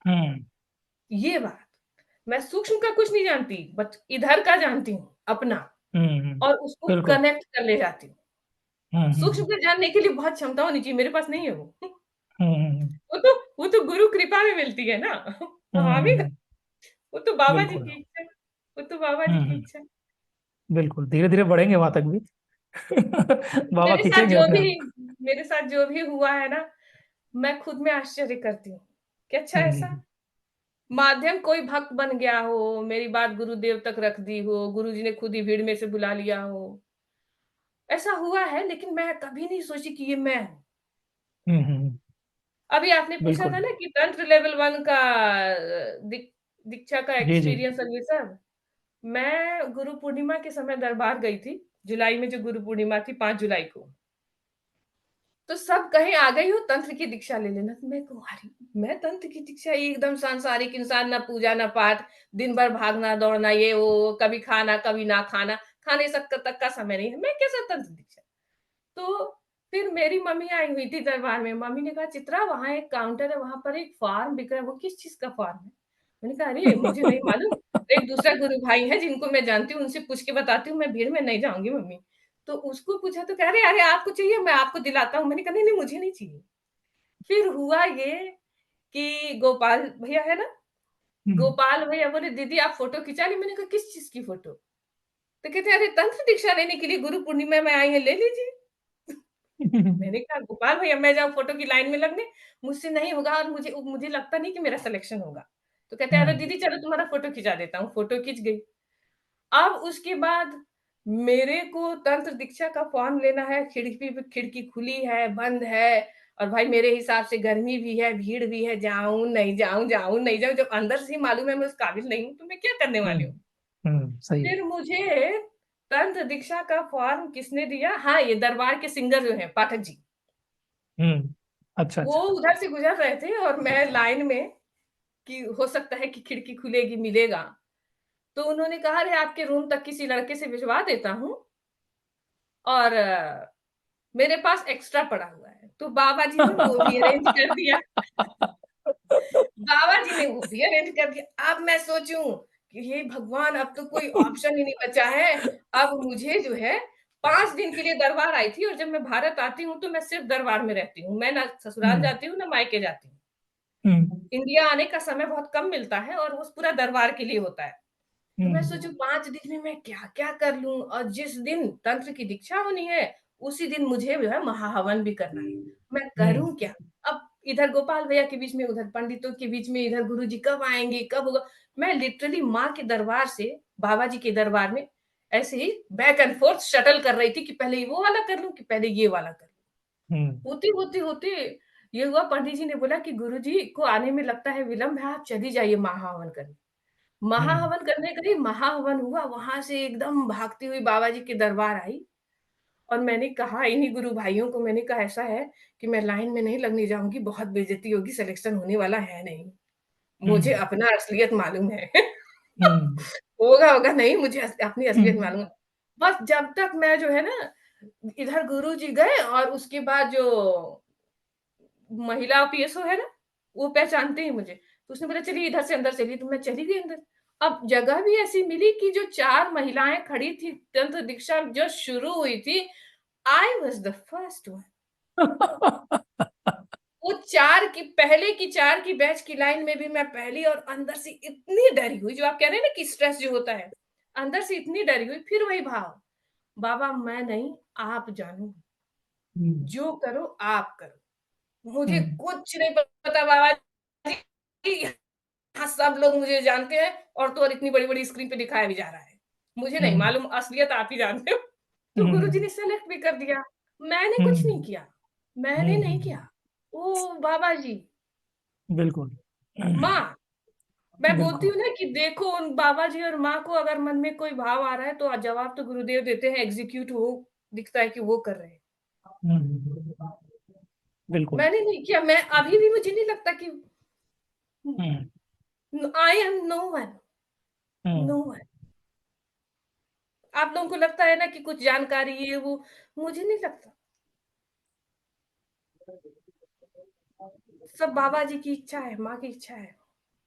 हुँ, ये बात। मैं सूक्ष्म का कुछ नहीं जानती, बट इधर का जानती हूँ, अपना, हुँ, हुँ। और उसको बिल्कुल। कनेक्ट कर ले जाती हूँ। हुँ, हुँ, सूक्ष्म हुँ। को जानने के लिए बहुत क्षमता होनी चाहिए, मेरे पास नहीं है वो। हुँ, हुँ, हुँ। वो तो गुरु कृपा में मिलती है ना। हुँ, हुँ, हामी का हुँ। वो तो बाबा जी बिल्कुल। की इच्छा, वो तो बाबा जी हुँ, की हुँ। इच्छा। बिल्कुल, धीरे-धीरे बढ़ेंगे वहाँ तक भी। बाबा मेरे साथ खींचेंगे जो अपने भी आप। मेरे साथ जो भी हुआ है ना, मैं खुद में आश्चर्य करती हूँ, कि अच्छा हुँ, हुँ, ऐसा? हुँ। माध्यम कोई भक्त बन गया हो, मेरी बात गुरुदेव तक रख दी हो, गुरुजी ने खुद ही भीड़ में से बुला लिया हो। ऐसा हुआ है, लेकिन मैं कभी नहीं सोची कि ये मैं हूँ। हुँ, हुँ, हुँ। अभी आपने पूछा था बिल्कुल। ना कि तंत्र लेवल 1 का दीक्षा का जी, जी। एक्सपीरियंस और ये सब। मैं गुरु पूर्णिमा के समय दरबार गई थी, जुलाई में जो गुरु पूर्णिमा थी 5 जुलाई को। तो सब कहें आ गई हो तंत्र की दीक्षा ले लेना, तो मैं कहूँ अरे! मैं तंत्र की दीक्षा, एकदम सांसारिक इंसान, ना पूजा ना पाठ, दिन भर भागना-दौड़ना ये वो, कभी खाना, कभी ना खाना, खाने सक तक का समय नहीं है, मैं कैसे तंत्र दीक्षा? तो फिर मेरी मम्मी आई हुई थी दरबार में, मम्मी ने कहा चित्रा वहाँ एक काउंटर है, वहाँ पर एक फॉर्म बिक रहा है, वो किस चीज़ का फॉर्म है? मैंने कहा अरे! मुझे नहीं मालूम, एक दूसरा गुरु भाई है जिनको मैं जानती हूँ, उनसे पूछ के बताती हूँ, मैं भीड़ में नहीं जाऊँगी मम्मी। तो उसको पूछा तो कह रहे अरे! आपको चाहिए मैं आपको दिलाता हूँ। मैंने कहा नहीं-नहीं मुझे नहीं चाहिए। फिर हुआ ये कि गोपाल भैया है ना, हुँ। गोपाल भैया बोले दीदी आप फ़ोटो खिंचा ली? मैंने कहा किस चीज़ की फ़ोटो? तो कहते हैं अरे! तंत्र दीक्षा लेने के लिए गुरु पूर्णिमा में आई हैं, ले लीजिए। मैंने कहा गोपाल भैया मैं जाऊँ फ़ोटो की लाइन में लगने? मुझसे नहीं होगा और मुझे लगता नहीं कि मेरा सिलेक्शन होगा। तो कहते हैं अरे! हुँ, दीदी चलो तुम्हारा फ़ोटो खिंचा देता हूँ। फ़ोटो खिंच गई। अब उसके बाद मेरे को तंत्र दीक्षा का फॉर्म लेना है, खिड़की पे खिड़की खुली है, बंद है और भाई मेरे हिसाब से गर्मी भी है, भीड़ भी है, जाऊँ, नहीं जाऊँ, जाऊँ, नहीं जाऊँ, जब अंदर से ही मालूम है मैं उस काबिल नहीं हूँ, तो मैं क्या करने हुँ, वाली हूँ? हुँ, सही है। फिर मुझे तंत्र दीक्षा का फॉर्म किसने दिया? हाँ, ये दरबार के सिंगर जो हैं, पाठक जी। हुँ। अच्छा, वो अच्छा। उधर से गुज़र रहे थे और मैं लाइन में कि हो सकता है कि खिड़की खुलेगी, मिलेगा। तो उन्होंने कहा, "अरे! आपके रूम तक किसी लड़के से भिजवा देता हूँ और मेरे पास एक्स्ट्रा पड़ा हुआ है।" तो बाबा जी ने वो भी अरेंज कर दिया। बाबा जी ने वो भी अरेंज कर दिया। अब मैं सोचूँ कि हे भगवान! अब तो कोई ऑप्शन ही नहीं बचा है। अब मुझे जो है 5 दिन के लिए दरबार आई थी और जब मैं भारत आती हूँ, तो मैं सिर्फ़ दरबार में रहती हूँ। मैं ना ससुराल हुँ, जाती हूँ, ना मायके जाती हूँ। हुँ, इंडिया आने का समय बहुत कम मिलता है और वो पूरा दरबार के लिए होता है। तो मैं हुँ, सोचूँ 5 दिन में मैं क्या-क्या कर लूँ और जिस दिन तंत्र की दीक्षा होनी है, उसी दिन मुझे जो है महाहवन भी करना है। मैं हुँ, करूँ क्या? अब इधर गोपाल भैया के बीच में, उधर पंडितों के बीच में, इधर गुरुजी कब आएँगे, कब होगा? मैं लिटरली माँ के दरबार से बाबा जी के दरबार में ऐसे ही बैक एंड फ़ोर्थ शटल कर रही थी कि पहले वो वाला कर लूँ कि पहले ये वाला कर हुँ, लूँ। होते ये हुआ पंडित जी ने बोला कि गुरुजी को आने में लगता है विलम्ब है, आप चली जाइए महाहवन करने। हुँ, महाहवन करने गई, महाहवन हुआ, वहाँ से एकदम भागती हुई बाबा जी के दरबार आई और मैंने कहा इन्हीं गुरु भाइयों को मैंने कहा ऐसा है कि मैं लाइन में नहीं लगने जाऊँगी, बहुत बेइज़्ज़ती होगी, सिलेक्शन होने वाला है नहीं। हुँ, मुझे अपना असलियत मालूम है। हुँ, होगा नहीं, मुझे अपनी हुँ, असलियत मालूम है। बस जब तक मैं जो है ना, इधर गुरुजी गए और उसके बाद जो महिला पीएसओ है ना, वो पहचानते हैं मुझे। तो उसने बोला चलिए इधर से अंदर चलिए, तो मैं चली गई अंदर। अब जगह भी ऐसी मिली कि जो 4 महिलाएँ खड़ी थी, तंत्र दीक्षा जो शुरू हुई थी, I was the first one. वो 4 की पहले की 4 की बैच की लाइन में भी मैं पहली और अंदर से इतनी डरी हुई, जो आप कह रहे हैं ना कि स्ट्रेस जो होता है, अंदर से इतनी डरी हुई, फिर वही भाव, बाबा मैं नहीं, आप जानो, हुँ, जो करो आप करो। मुझे हुँ, कुछ नहीं पता बाबा जी, यहाँ सब लोग मुझे जानते हैं और इतनी बड़ी-बड़ी स्क्रीन पे दिखाया भी जा रहा है। मुझे नहीं हुँ, मालूम, असलियत आप ही जानते हो। तो गुरुजी हुँ, ने सेलेक्ट भी कर दिया। मैंने हुँ, कुछ नहीं किया, मैंने हुँ, नहीं हुँ, किया। ओह बाबा जी, बिल्कुल। माँ, मैं बोलती बिल्कुल। हूँ ना कि देखो उन बाबा जी और माँ को अगर मन में कोई भाव आ रहा है तो जवाब तो गुरुदेव देते हैं, एग्ज़ीक्यूट वो दिखता है कि वो कर रहे हैं। हुँ, बिल्कुल। मैंने नहीं किया, मैं अभी भी मुझे नहीं लगता कि हुँ, I am no one, no हुँ, वन। आप लोगों को लगता है ना कि कुछ जानकारी ये वो, मुझे नहीं लगता। सब बाबा जी की इच्छा है, माँ की इच्छा है।